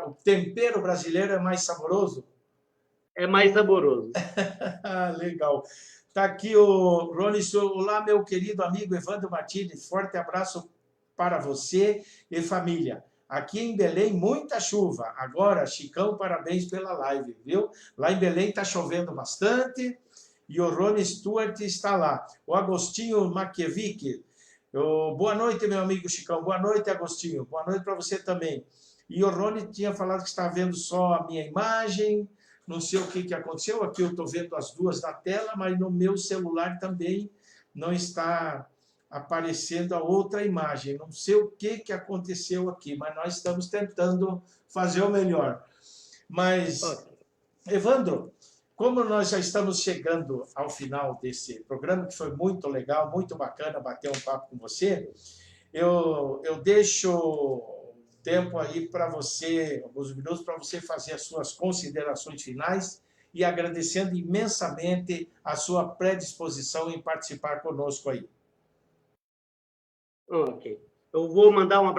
O tempero brasileiro é mais saboroso? É mais saboroso. Legal. Está aqui o Rony. Olá, meu querido amigo Evandro Martins. Forte abraço para você e família. Aqui em Belém, muita chuva. Agora, Chicão, parabéns pela live, viu? Lá em Belém está chovendo bastante e o Rony Stuart está lá. O Agostinho Makiewicz. Boa noite, meu amigo Chicão. Boa noite, Agostinho. Boa noite para você também. E o Rony tinha falado que está vendo só a minha imagem. Não sei o que aconteceu. Aqui eu estou vendo as duas na tela, mas no meu celular também não está aparecendo a outra imagem. Não sei o que aconteceu aqui, mas nós estamos tentando fazer o melhor. Mas, Evandro, como nós já estamos chegando ao final desse programa, que foi muito legal, muito bacana bater um papo com você, eu deixo tempo aí para você, alguns minutos, para você fazer as suas considerações finais e agradecendo imensamente a sua predisposição em participar conosco aí. Ok. Eu vou mandar um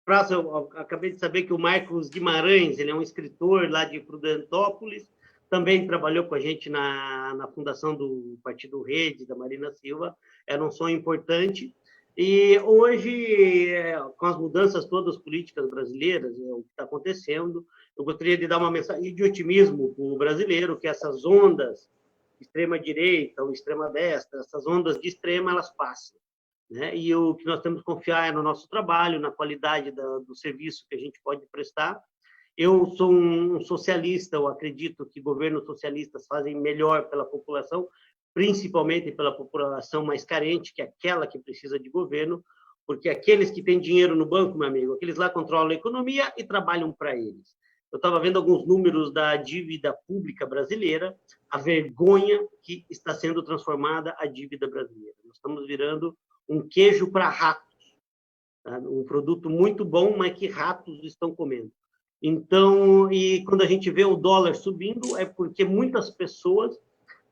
abraço. Eu acabei de saber que o Marcos Guimarães, ele é um escritor lá de Prudentópolis, também trabalhou com a gente na fundação do Partido Rede, da Marina Silva. Era um sonho importante. E hoje, com as mudanças todas políticas brasileiras, o que está acontecendo, eu gostaria de dar uma mensagem de otimismo para o brasileiro, que essas ondas extrema-direita ou extrema-destra, essas ondas de extrema, elas passam. Né? E o que nós temos que confiar é no nosso trabalho, na qualidade do serviço que a gente pode prestar. Eu sou um socialista, eu acredito que governos socialistas fazem melhor pela população, principalmente pela população mais carente, que é aquela que precisa de governo, porque aqueles que têm dinheiro no banco, meu amigo, aqueles lá controlam a economia e trabalham para eles. Eu estava vendo alguns números da dívida pública brasileira, a vergonha que está sendo transformada a dívida brasileira. Nós estamos virando um queijo para ratos, tá? Um produto muito bom, mas que ratos estão comendo. Então, e quando a gente vê o dólar subindo, é porque muitas pessoas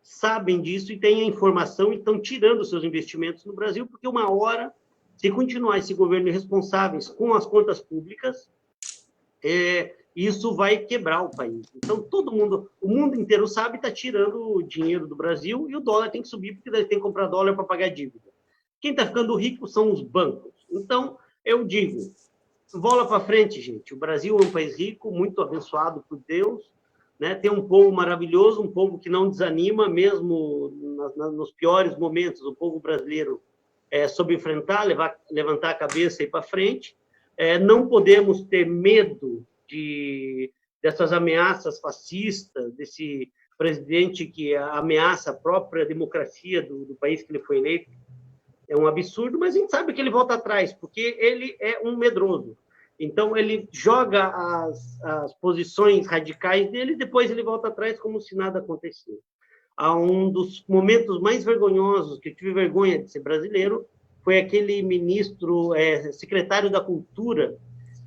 sabem disso e têm a informação e estão tirando seus investimentos no Brasil, porque uma hora, se continuar esse governo irresponsáveis com as contas públicas, isso vai quebrar o país. Então, todo mundo, o mundo inteiro sabe, está tirando o dinheiro do Brasil e o dólar tem que subir, porque eles têm que comprar dólar para pagar dívida. Quem está ficando rico são os bancos. Então, eu digo, bola para frente, gente. O Brasil é um país rico, muito abençoado por Deus, né? Tem um povo maravilhoso, um povo que não desanima, mesmo nos piores momentos. O povo brasileiro soube enfrentar, levantar a cabeça e ir para frente. Não podemos ter medo dessas ameaças fascistas, desse presidente que ameaça a própria democracia do país que ele foi eleito. É um absurdo, mas a gente sabe que ele volta atrás, porque ele é um medroso. Então, ele joga as posições radicais dele e depois ele volta atrás como se nada acontecesse. Um dos momentos mais vergonhosos que eu tive vergonha de ser brasileiro foi aquele ministro, secretário da Cultura,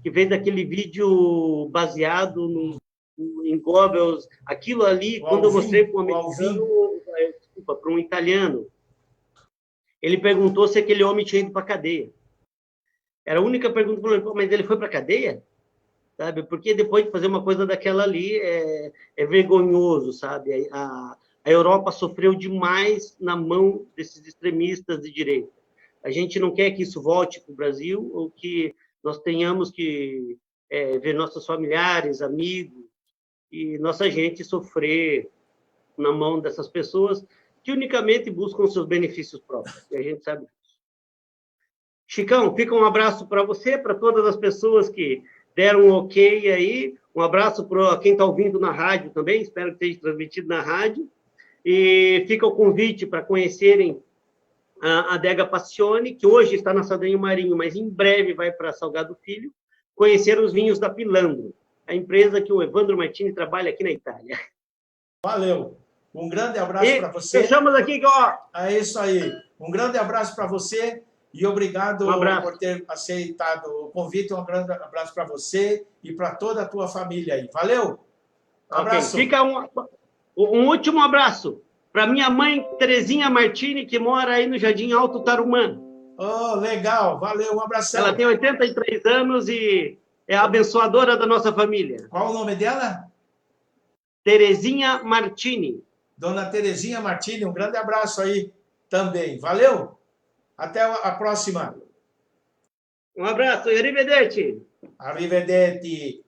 que fez aquele vídeo baseado em Goebbels. Aquilo ali, quando eu mostrei para um americano, desculpa, para um italiano, ele perguntou se aquele homem tinha ido para a cadeia. Era a única pergunta que ele falou, mas ele foi para a cadeia? Sabe? Porque depois de fazer uma coisa daquela ali, é vergonhoso, sabe? A Europa sofreu demais na mão desses extremistas de direita. A gente não quer que isso volte para o Brasil, ou que nós tenhamos que ver nossos familiares, amigos, e nossa gente sofrer na mão dessas pessoas que unicamente buscam seus benefícios próprios. E a gente sabe disso. Chicão, fica um abraço para você, para todas as pessoas que deram um ok aí. Um abraço para quem está ouvindo na rádio também, espero que esteja transmitido na rádio. E fica o convite para conhecerem a Adega Passione, que hoje está na Saldanha Marinho, mas em breve vai para Salgado Filho, conhecer os vinhos da Pilandro, a empresa que o Evandro Martini trabalha aqui na Itália. Valeu! Um grande abraço para você. Fechamos aqui, ó. É isso aí. Um grande abraço para você e obrigado por ter aceitado o convite. Um grande abraço para você e para toda a tua família aí. Valeu? Abraço. Fica um último abraço para minha mãe, Terezinha Martini, que mora aí no Jardim Alto Tarumã. Oh, legal. Valeu. Um abração. Ela tem 83 anos e é a abençoadora da nossa família. Qual o nome dela? Terezinha Martini. Dona Terezinha Martini, um grande abraço aí também. Valeu? Até a próxima. Um abraço e arrivederci. Arrivederci.